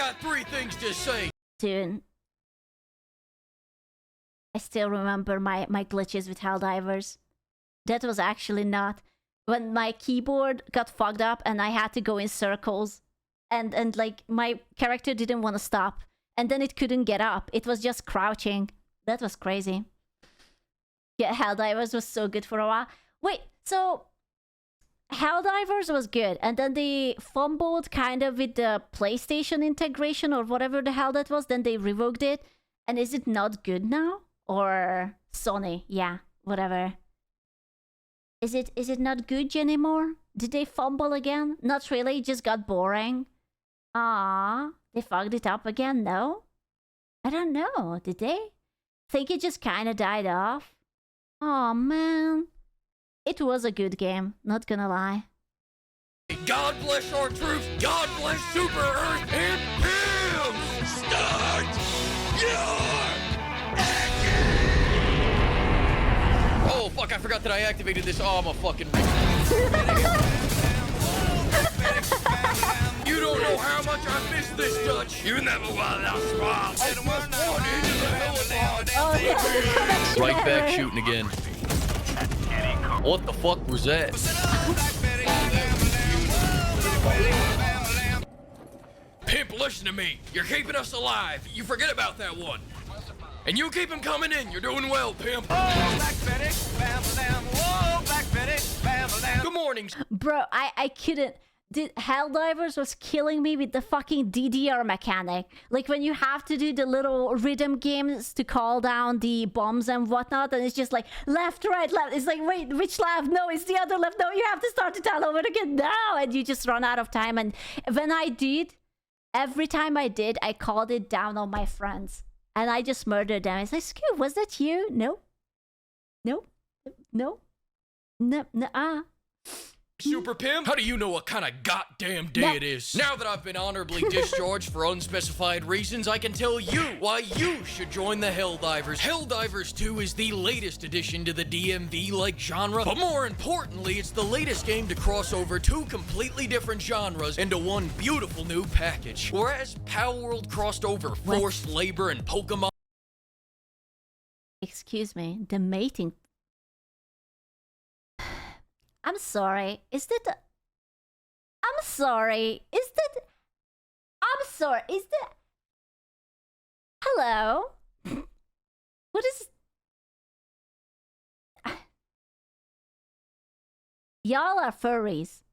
got 3 things to say. Dude. I still remember my glitches with Helldivers. That was actually not... When my keyboard got fucked up and I had to go in circles. And like, my character didn't want to stop. And then it couldn't get up. It was just crouching. That was crazy. Yeah, Helldivers was so good for a while. Wait, so... Helldivers was good, and then they fumbled kind of with the PlayStation integration or whatever the hell that was, then they revoked it. And is it not good now? Or Sony? Yeah, whatever. Is it not good anymore? Did they fumble again? Not really, it just got boring. Ah, they fucked it up again, no? I don't know, did they? Think it just kinda died off? Oh man. It was a good game, not gonna lie. God bless our troops, God bless Super Earth, and BAM! Start your action! Oh fuck, I forgot that I activated this. Oh, I'm a fucking... You don't know how much I miss this Dutch. You never want to swap. Right back shooting again. What the fuck was that? Pimp, listen to me. You're keeping us alive. You forget about that one. And you keep him coming in. You're doing well, Pimp. Good morning. Bro, I couldn't... Helldivers was killing me with the fucking DDR mechanic. Like when you have to do the little rhythm games to call down the bombs and whatnot, and it's just like left, right, left. It's like, wait, which left? No, it's the other left. No, you have to start it all over again now, and you just run out of time. And when I did, every time I did, I called it down on my friends, and I just murdered them. It's like, Scoop, was that you? No, no, no, no, no. Super Pimp? How do you know what kind of goddamn day it is? Now that I've been honorably discharged for unspecified reasons, I can tell you why you should join the Helldivers. Helldivers 2 is the latest addition to the DMV-like genre, but more importantly, it's the latest game to cross over 2 completely different genres into one beautiful new package. Whereas Palworld crossed over forced labor and Pokemon... Excuse me, the mating... I'm sorry, is that... I'm sorry, is that... I'm sorry, is that... Hello? What is... Y'all are furries.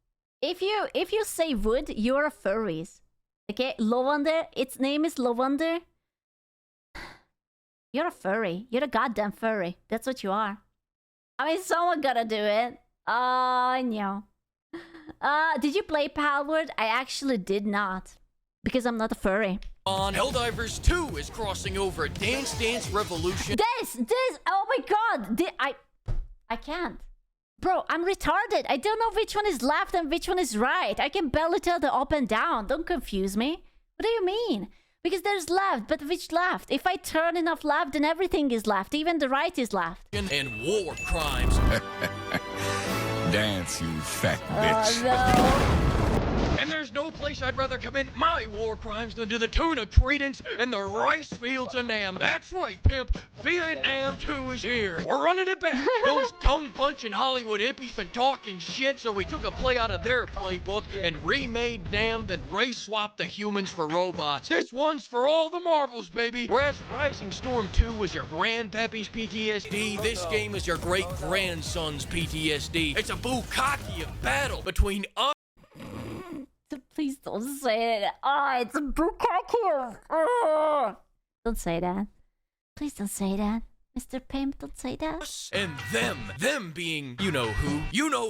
If you say wood, you're furries. Okay, Lavender, its name is Lavender. You're a furry. You're a goddamn furry. That's what you are. I mean, someone gotta do it. Oh, no. Did you play Palworld? I actually did not. Because I'm not a furry. On Helldivers 2 is crossing over Dance Dance Revolution. This! Oh my god! I can't. Bro, I'm retarded. I don't know which one is left and which one is right. I can barely tell the up and down. Don't confuse me. What do you mean? Because there's left, but which left? If I turn enough left, then everything is left. Even the right is left. And war crimes. Dance, you fat bitch. Oh, no. And there's no place I'd rather commit my war crimes than to the tune of Credence and the rice fields of Nam. That's right, Pimp. Vietnam 2 is here. We're running it back. Those tongue-punching Hollywood hippies been talking shit, so we took a play out of their playbook and remade Nam, then race-swapped the humans for robots. This one's for all the marbles, baby. Whereas Rising Storm 2 was your grandpappy's PTSD, this game is your great-grandson's PTSD. It's a bukkake of battle between us. Please don't say it. Oh, it's a bukkake. Oh. Don't say that. Please don't say that. Mr. Pimp, don't say that. And them being, you know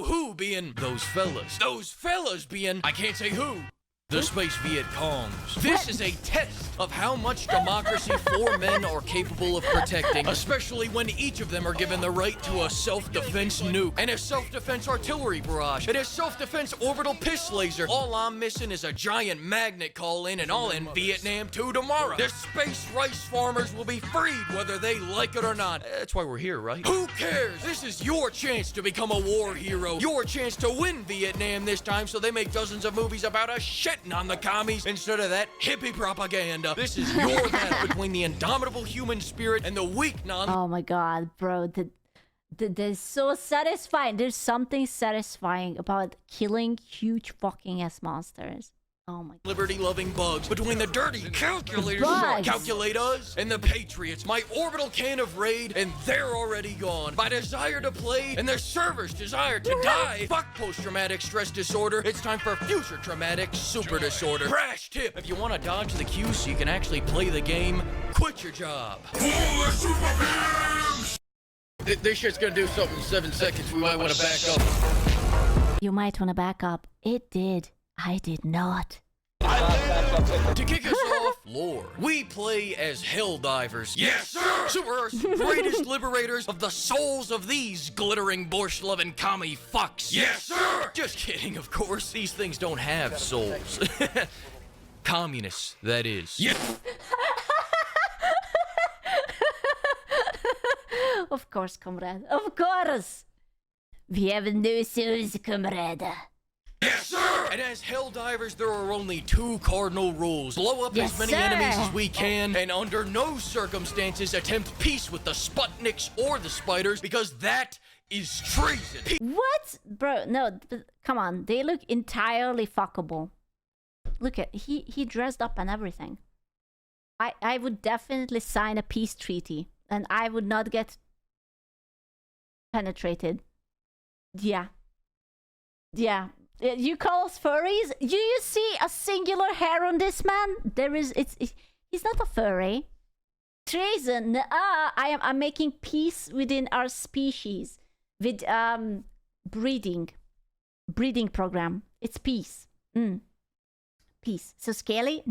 who being those fellas. Those fellas being, I can't say who. The Space Viet Congs. This is a test of how much democracy 4 men are capable of protecting, especially when each of them are given the right to a self-defense nuke, and a self-defense artillery barrage, and a self-defense orbital piss laser. All I'm missing is a giant magnet call-in, and I'll end Vietnam 2 tomorrow. The space rice farmers will be freed whether they like it or not. That's why we're here, right? Who cares? This is your chance to become a war hero. Your chance to win Vietnam this time so they make dozens of movies about a shit shitting on the commies instead of that hippie propaganda. This is your battle between the indomitable human spirit and the weak non- Oh my god, bro. That's so satisfying. There's something satisfying about killing huge fucking ass monsters. Oh my god. liberty-loving bugs, between the dirty calculators, Bugs. calculate us, and the patriots, my orbital can of raid, and they're already gone. My desire to play, and their servers' desire to die. Fuck post-traumatic stress disorder. It's time for future traumatic super disorder. Crash tip: if you want to dodge the cues so you can actually play the game, quit your job. This shit's gonna do something in 7 seconds. We might want to back up. You might want to back up. It did. I did not. To kick us off, lore. We play as Helldivers. Yes, sir! Super Earth's greatest liberators of the souls of these glittering borscht-loving commie fucks. Yes, sir! Just kidding, of course. These things don't have souls. Communists, that is. Yeah. Of course, comrade. Of course! We have no souls, comrade. Yes, sir! And as Helldivers, there are only 2 cardinal rules. Blow up Yes, as many sir. enemies as we can, and under no circumstances attempt peace with the Sputniks or the spiders, because that is treason. What? Bro, no, come on. They look entirely fuckable. Look at, he dressed up and everything. I would definitely sign a peace treaty, and I would not get penetrated. Yeah. Yeah. You call us furries? Do you see a singular hair on this man? He's not a furry. Treason. I'm making peace within our species with breeding program. It's peace. Peace. So scaly?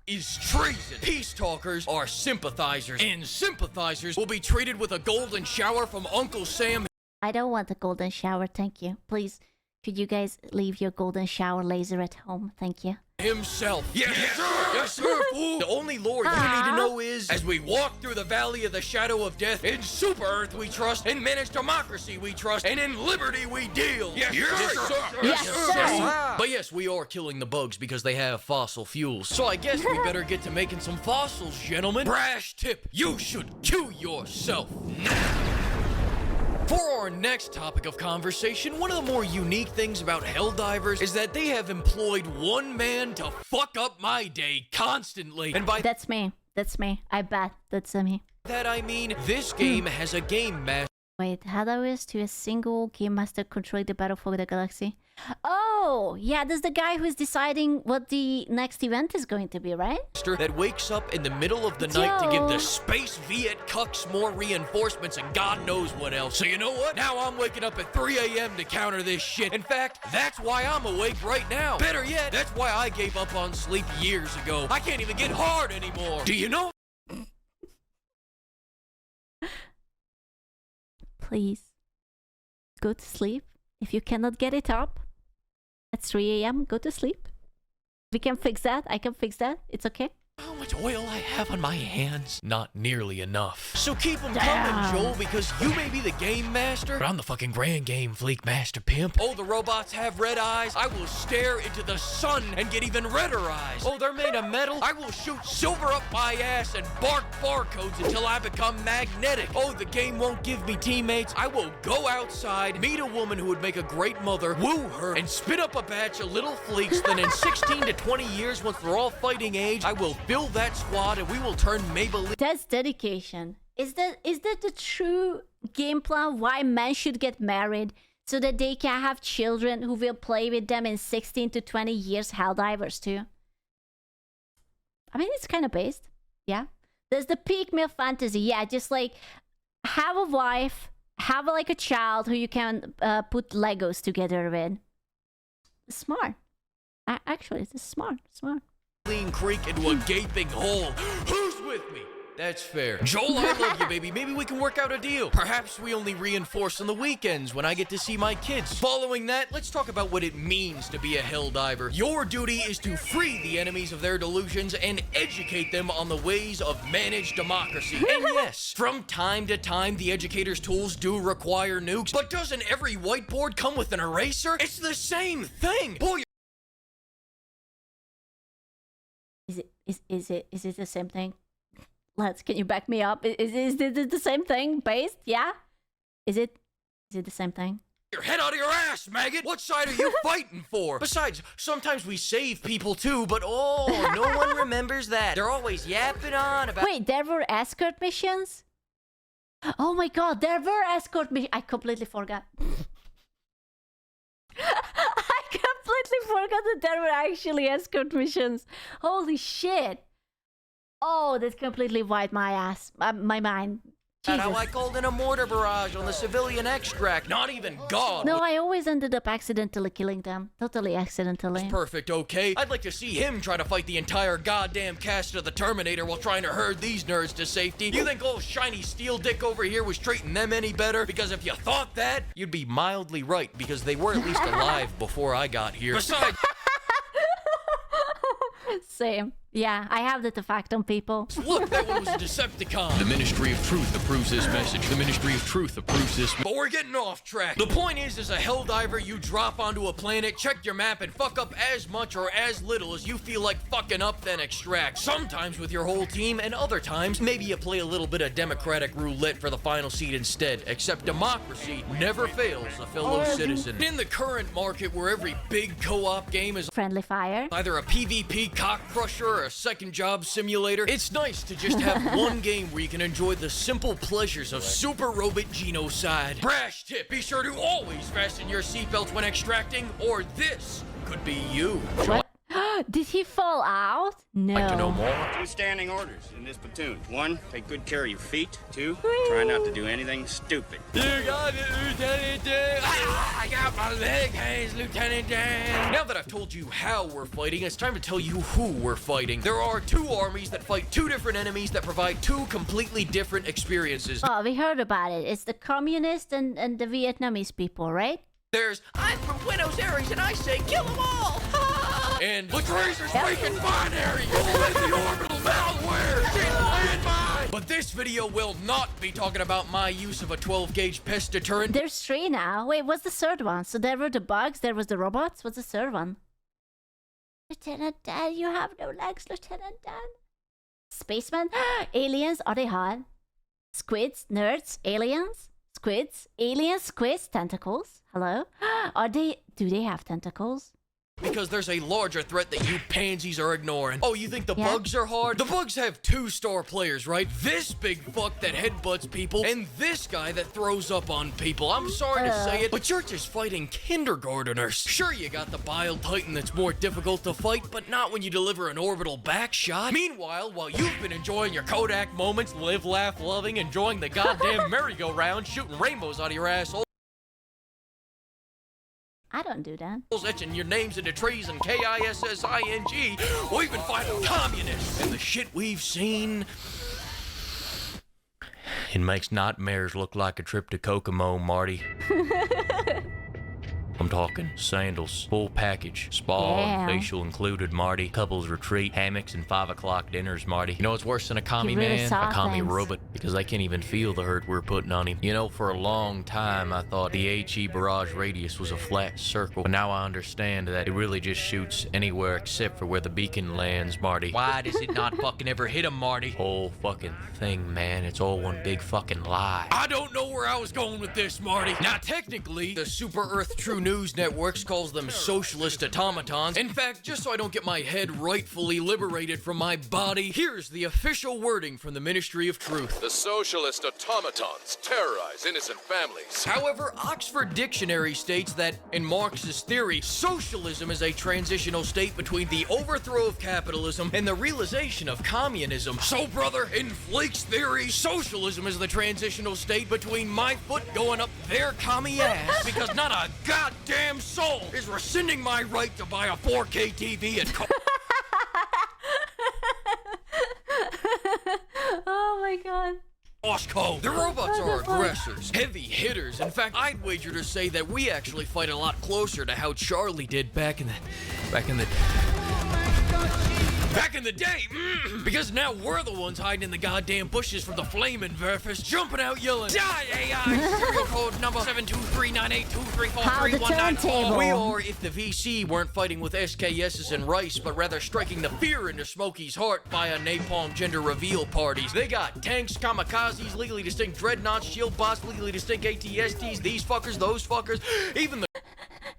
Is treason. Peace talkers are sympathizers, and sympathizers will be treated with a golden shower from Uncle Sam. I don't want a golden shower, thank you. Please, could you guys leave your golden shower laser at home? Thank you. Himself. Yes, sir! Yes, sir, fool! The only lore you need to know is, as we walk through the valley of the shadow of death, in Super Earth we trust, in managed democracy we trust, and in liberty we deal! Yes, sir! Yes, sir! But yes, we are killing the bugs because they have fossil fuels. So I guess we better get to making some fossils, gentlemen. Brash tip, you should kill yourself now! For our next topic of conversation, one of the more unique things about Helldivers is that they have employed one man to fuck up my day constantly. And by That's me. That's me. I bet that's me. that I mean, this game has a game master. Wait, Helldivers to a single game master controlling the battle for the galaxy. Oh, yeah, there's the guy who's deciding what the next event is going to be, right? That wakes up in the middle of the night to give the space Viet cucks more reinforcements and God knows what else. So you know what? Now I'm waking up at 3 a.m. to counter this shit. In fact, that's why I'm awake right now. Better yet, that's why I gave up on sleep years ago. I can't even get hard anymore. Do you know? Please, go to sleep. If you cannot get it up at 3 a.m., go to sleep. We can fix that. I can fix that. It's okay. How much oil I have on my hands? Not nearly enough. So keep them coming, Joel, because you may be the game master, but I'm the fucking grand game fleek master pimp. Oh, the robots have red eyes. I will stare into the sun and get even redder eyes. Oh, they're made of metal. I will shoot silver up my ass and bark barcodes until I become magnetic. Oh, the game won't give me teammates. I will go outside, meet a woman who would make a great mother, woo her, and spit up a batch of little fleeks. Then in 16 to 20 years, once they're all fighting age, I will build that squad and we will turn Maybelline. That's dedication. Is that the true game plan why men should get married? So that they can have children who will play with them in 16 to 20 years, Helldivers too. I mean, it's kind of based. Yeah. There's the peak male fantasy. Yeah, just like have a wife, have like a child who you can put Legos together with. Smart. Actually, it's smart. Creek into a gaping hole. Who's with me? That's fair. Joel, I love you, baby. Maybe we can work out a deal. Perhaps we only reinforce on the weekends when I get to see my kids. Following that, let's talk about what it means to be a Helldiver. Your duty is to free the enemies of their delusions and educate them on the ways of managed democracy. And yes, from time to time, the educator's tools do require nukes, but doesn't every whiteboard come with an eraser? It's the same thing. Pull your Is it the same thing? Can you back me up? Is it the same thing? Based? Yeah? Is it the same thing? Your head out of your ass, maggot! What side are you fighting for? Besides, sometimes we save people too, but oh, no one remembers that. They're always yapping on about— Wait, there were escort missions? Oh my god, there were escort missions. I completely forgot. I completely forgot that there were actually escort missions. Holy shit. Oh, that completely wiped my ass. My mind. Jesus. how I called in a mortar barrage on the civilian extract. Not even God. No, I always ended up accidentally killing them. Totally accidentally. Perfect, okay? I'd like to see him try to fight the entire goddamn cast of the Terminator while trying to herd these nerds to safety. You think old shiny steel dick over here was treating them any better? Because if you thought that, you'd be mildly right, because they were at least alive before I got here. Besides— Same. Yeah, I have that effect on people. Look, that one was a Decepticon. The Ministry of Truth approves this message. The Ministry of Truth approves this. But we're getting off track. The point is, as a Helldiver, you drop onto a planet, check your map, and fuck up as much or as little as you feel like fucking up, then extract. Sometimes with your whole team, and other times, maybe you play a little bit of democratic roulette for the final seat instead. Except democracy never fails a fellow citizen. In the current market where every big co-op game is Friendly fire. either a PvP cock crusher or a second job simulator, it's nice to just have one game where you can enjoy the simple pleasures of super robot genocide. Brash tip, be sure to always fasten your seatbelts when extracting, or this could be you. What? Did he fall out? No. Like to know more? 2 standing orders in this platoon. 1, take good care of your feet. 2, try not to do anything stupid. You got it, Lieutenant Dan. I got my leg hands, Lieutenant Dan. Now that I've told you how we're fighting, it's time to tell you who we're fighting. There are 2 armies that fight 2 different enemies that provide 2 completely different experiences. Oh, we heard about it. It's the communists and the Vietnamese people, right? There's, I'm from Buenos Aires and I say kill them all. And Latracer's freaking binary. You'll let the orbital malware. She's a landmine. But this video will not be talking about my use of a 12-gauge pest deterrent. There's 3 now. Wait, what's the third one? So there were the bugs, there was the robots. What's the third one? Lieutenant Dan, you have no legs, Lieutenant Dan. Spacemen? Aliens, are they hot? Squids, nerds, aliens? Squids, aliens, squids, tentacles? Hello? Do they have tentacles? Because there's a larger threat that you pansies are ignoring. Oh, you think the bugs are hard? The bugs have 2-star players, right? This big fuck that headbutts people, and this guy that throws up on people. I'm sorry to say it, but you're just fighting kindergarteners. Sure, you got the Bile Titan that's more difficult to fight, but not when you deliver an orbital back shot. Meanwhile, while you've been enjoying your Kodak moments, live, laugh, loving, enjoying the goddamn merry-go-round, shooting rainbows out of your asshole, I don't do that. etching your names into trees and KISSING, we've been fighting communists. And the shit we've seen, it makes nightmares look like a trip to Kokomo, Marty. I'm talking sandals, full package, spa, and facial included, Marty. Couples retreat, hammocks, and 5 o'clock dinners, Marty. You know what's worse than a commie man? A commie robot, because they can't even feel the hurt we're putting on him. You know, for a long time, I thought the HE barrage radius was a flat circle, but now I understand that it really just shoots anywhere except for where the beacon lands, Marty. Why does it not fucking ever hit him, Marty? Whole fucking thing, man. It's all one big fucking lie. I don't know where I was going with this, Marty. Now, technically, the Super Earth True News Networks calls them socialist automatons. In fact, just so I don't get my head rightfully liberated from my body, here's the official wording from the Ministry of Truth. The socialist automatons terrorize innocent families. However, Oxford Dictionary states that, in Marx's theory, socialism is a transitional state between the overthrow of capitalism and the realization of communism. So, brother, in Fleek's theory, socialism is the transitional state between my foot going up their commie ass, because not a goddamn soul is rescinding my right to buy a 4K TV and Oh my god. Costco. The robots are aggressors, heavy hitters. In fact, I'd wager to say that we actually fight a lot closer to how Charlie did back in the Back in the day, because now we're the ones hiding in the goddamn bushes from the flaming Verfus, jumping out yelling, "Die, AI!" Serial code number 72398234319. We are if the VC weren't fighting with SKSs and Rice, but rather striking the fear into Smokey's heart via napalm gender reveal parties. They got tanks, kamikazes, legally distinct dreadnoughts, shield bots, legally distinct ATSTs, these fuckers, those fuckers, even the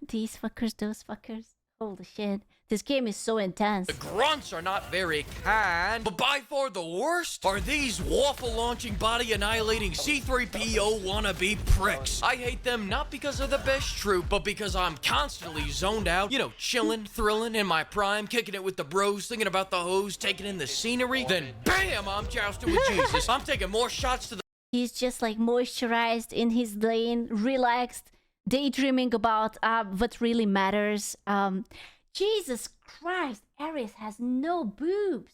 These fuckers, those fuckers. Holy shit. This game is so intense. The grunts are not very kind, but by far the worst are these waffle-launching, body-annihilating C-3PO wannabe pricks. I hate them not because they're the best troop, but because I'm constantly zoned out, you know, chilling, thrilling, in my prime, kicking it with the bros, thinking about the hoes, taking in the scenery, then BAM! I'm jousting with Jesus. I'm taking more shots to the... He's just like moisturized in his lane, relaxed, daydreaming about what really matters. Jesus Christ, Ares has no boobs.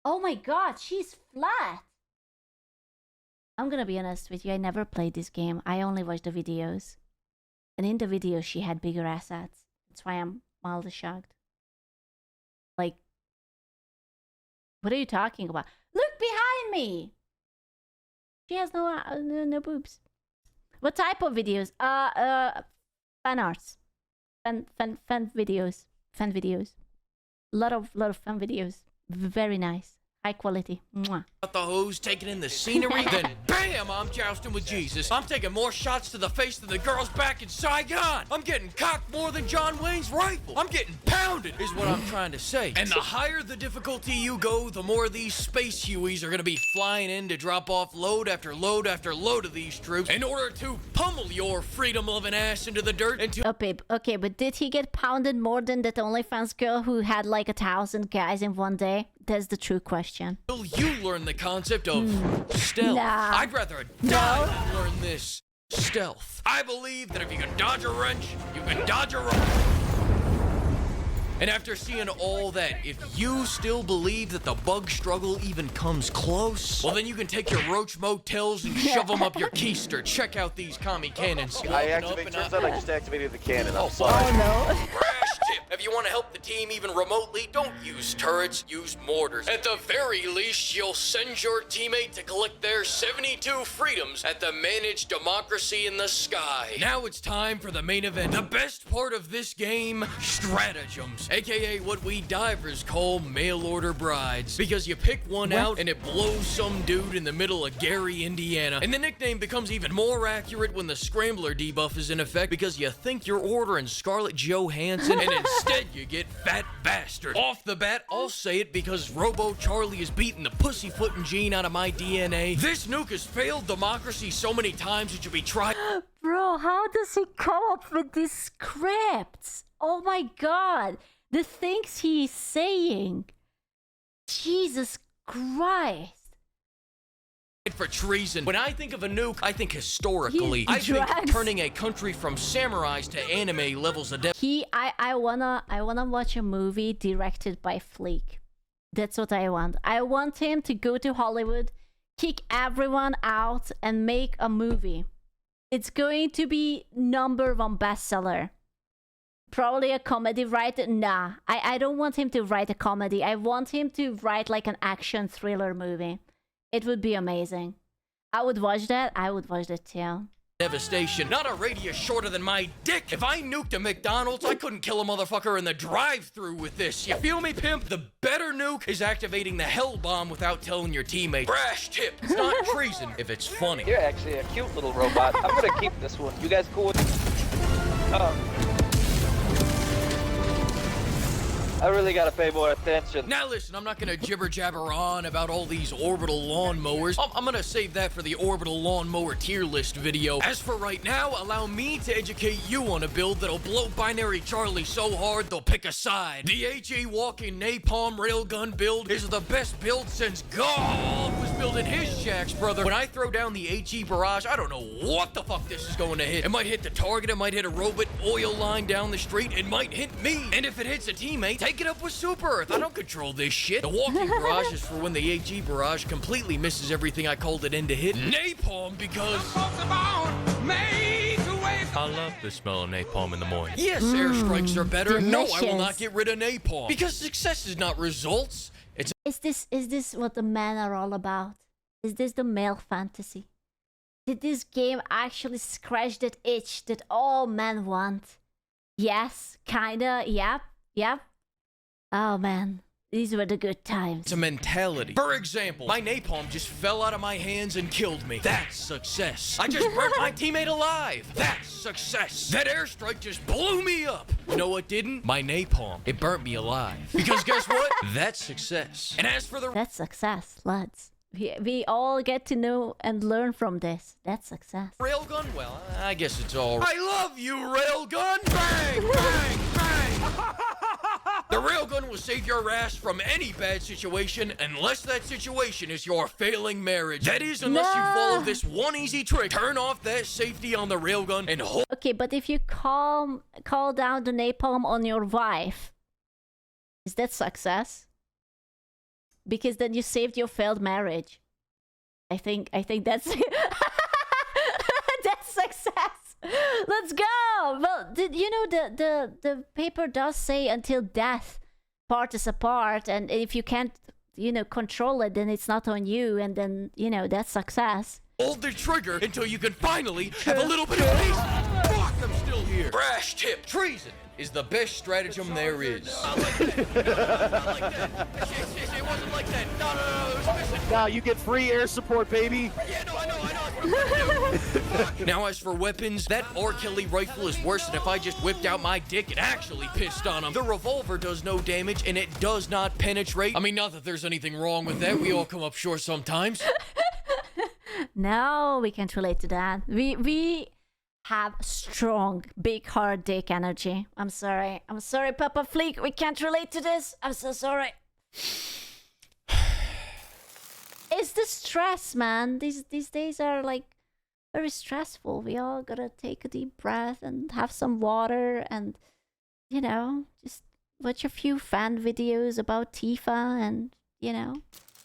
Oh my god, she's flat. I'm gonna be honest with you, I never played this game. I only watched the videos. And in the videos, she had bigger assets. That's why I'm mildly shocked. Like, what are you talking about? Look behind me! She has no boobs. What type of videos? Fan arts. Fan videos. Fan videos. Lot of fan videos. Very nice. High quality. Mwah. The hose, taking in the scenery, then BAM! I'm jousting with Jesus. I'm taking more shots to the face than the girls back in Saigon. I'm getting cocked more than John Wayne's rifle. I'm getting pounded, is what I'm trying to say. And the higher the difficulty you go, the more these space Hueys are gonna be flying in to drop off load after load after load of these troops in order to pummel your freedom-loving ass into the dirt and to... Oh, babe. Okay, but did he get pounded more than that OnlyFans girl who had like 1,000 guys in one day? That's the true question. Will you learn the concept of stealth? Nah. I'd rather die than learn this stealth. I believe that if you can dodge a wrench, you can dodge a wrench. And after seeing all that, if you still believe that the bug struggle even comes close, well then you can take your roach motels and shove them up your keister. Check out these commie cannons. Turns out I just activated the cannon. I'm sorry. Oh no. Crash tip. If you want to help the team even remotely, don't use turrets, use mortars. At the very least, you'll send your teammate to collect their 72 freedoms at the managed democracy in the sky. Now it's time for the main event. The best part of this game, stratagems. AKA what we divers call mail order brides. Because you pick one out and it blows some dude in the middle of Gary, Indiana. And the nickname becomes even more accurate when the scrambler debuff is in effect because you think you're ordering Scarlett Johansson and instead you get Fat Bastard. Off the bat, I'll say it because Robo Charlie is beating the pussyfooting gene out of my DNA. This nuke has failed democracy so many times it should be tried. Bro, how does he come up with these scripts? Oh my god. The things he's saying. Jesus Christ. For treason. When I think of a nuke, I think historically. I think turning a country from samurais to anime levels of depth. I wanna watch a movie directed by Fleek. That's what I want. I want him to go to Hollywood, kick everyone out, and make a movie. It's going to be #1 bestseller. Probably a comedy writer. Nah, I don't want him to write a comedy. I want him to write like an action thriller movie. It would be amazing. I would watch that. I would watch that too. Devastation. Not a radius shorter than my dick. If I nuked a McDonald's, I couldn't kill a motherfucker in the drive-thru with this. You feel me, pimp? The better nuke is activating the hell bomb without telling your teammates. Brash tip. It's not treason if it's funny. You're actually a cute little robot. I'm gonna keep this one. You guys cool with... I really gotta pay more attention. Now listen, I'm not gonna jibber jabber on about all these orbital lawnmowers. I'm gonna save that for the orbital lawnmower tier list video. As for right now, allow me to educate you on a build that'll blow Binary Charlie so hard they'll pick a side. The HE walking napalm railgun build is the best build since God was building his jacks, brother. When I throw down the HE barrage, I don't know what the fuck this is going to hit. It might hit the target, it might hit a robot oil line down the street, it might hit me. And if it hits a teammate, take it up with Super Earth. I don't control this shit. The walking barrage is for when the HE barrage completely misses everything I called it in to hit. Napalm because... I love the smell of napalm in the morning. Yes, airstrikes are better. No, I will not get rid of napalm. Because success is not results. It's Is this what the men are all about? Is this the male fantasy? Did this game actually scratch that itch that all men want? Yes, kinda, yep. Oh man, these were the good times. a mentality. For example, my napalm just fell out of my hands and killed me. That's success. I just burnt my teammate alive. That's success. That airstrike just blew me up. You know what didn't? My napalm. It burnt me alive. Because guess what? That's success. And as for the That's success, lads. We all get to know and learn from this. That's success. railgun, well, I guess it's all right. I love you, railgun! Bang, bang, bang! The railgun will save your ass from any bad situation unless that situation is your failing marriage. That is, unless you follow this one easy trick. Turn off that safety on the railgun and hold. Okay, but if you call down the napalm on your wife, is that success? Because then you saved your failed marriage. I think that's that's success. Let's go. Well, you know the paper does say until death part us apart, and if you can't control it, then it's not on you, and then that's success. Hold the trigger until you can finally have a little bit of peace. Fuck, I'm still here. Brash tip. Treason is the best stratagem there is. Not like that. Not like that. It wasn't like that. No, it was missing. Now you get free air support, baby. Yeah, no, I know. Now, as for weapons, that artillery rifle is worse than if I just whipped out my dick and actually pissed on him. The revolver does no damage, and it does not penetrate. I mean, not that there's anything wrong with that. We all come up short sometimes. No, we can't relate to that. We have strong, big, hard dick energy. I'm sorry, Papa Fleek. We can't relate to this. I'm so sorry. It's the stress, man. These days are like very stressful. We all gotta take a deep breath and have some water and just watch a few fan videos about Tifa and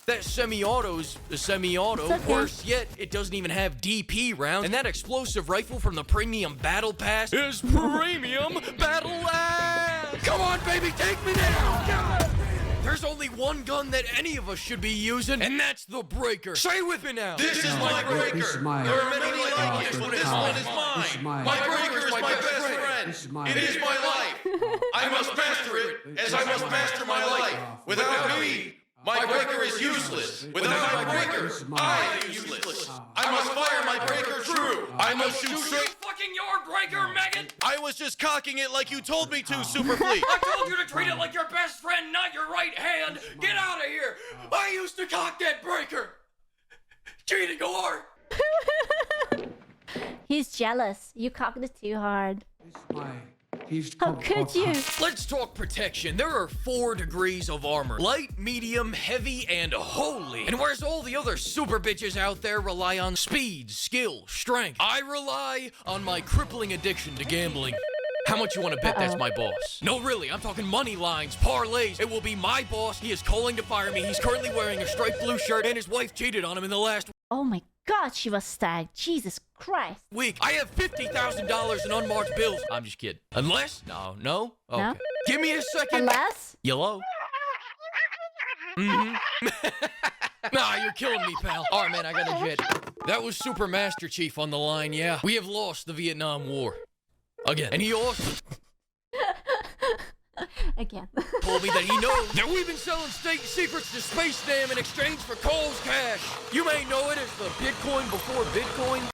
That semi-auto's a semi-auto. Okay. Worse yet, it doesn't even have DP rounds. And that explosive rifle from the Premium Battle Pass is Premium Battle Ass! Come on, baby, take me down! God. There's only one gun that any of us should be using, and that's the Breaker. Say with me now. This is my Breaker. This is my There are many like it, but this one is mine. My Breaker is my best friend. It is my life. I must master it, as I must master my life. Without me, my Breaker is useless. Without my Breaker, I am useless. I must fire my Breaker true. I must shoot straight. Fucking your Breaker, maggot! I was just cocking it like you told me to, Superfleet. I told you to treat it like your best friend, not your right hand. Get out of here. I used to cock that Breaker. Cheating or. He's jealous. You cocked it too hard. How could you? Let's talk protection. There are 4 degrees of armor. Light, medium, heavy, and holy. And whereas all the other super bitches out there rely on speed, skill, strength, I rely on my crippling addiction to gambling. How much you want to bet that's my boss? No, really, I'm talking money lines, parlays. It will be my boss. He is calling to fire me. He's currently wearing a striped blue shirt, and his wife cheated on him in the last Oh my God, she was stacked. Jesus Christ. week. I have $50,000 in unmarked bills. I'm just kidding. Unless? No? Okay. No? Give me a second. Unless? Yellow. Nah, you're killing me, pal. All right, man, I got a jet. That was Super Master Chief on the line, yeah. We have lost the Vietnam War. Again. And he also Again. told me that he knows that we've been selling state secrets to Space Dam in exchange for Cole's cash. You may know it as the Bitcoin before Bitcoin.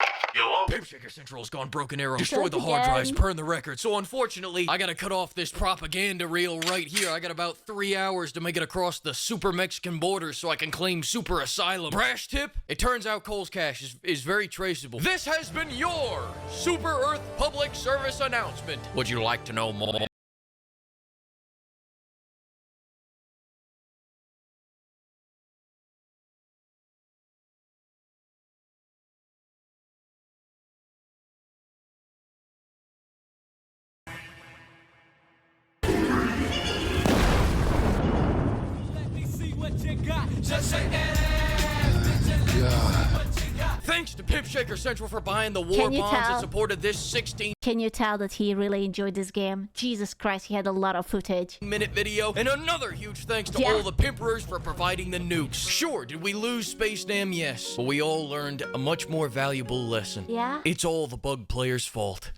Pimp Shaker Central's gone broken arrow. Destroyed the hard drives, burned the record. So unfortunately, I gotta cut off this propaganda reel right here. I got about 3 hours to make it across the super Mexican border so I can claim super asylum. Brash tip, it turns out Cole's cash is very traceable. This has been your Super Earth public service announcement. Would you like to know more? Thanks to Pimp Shaker Central for buying the war Can you bonds that tell? supported this 16 Can you tell that he really enjoyed this game? Jesus Christ, he had a lot of footage. minute video, and another huge thanks to Yeah. all the pimperers for providing the nukes. Sure, did we lose Space Dam? Yes, but we all learned a much more valuable lesson. Yeah? It's all the bug player's fault.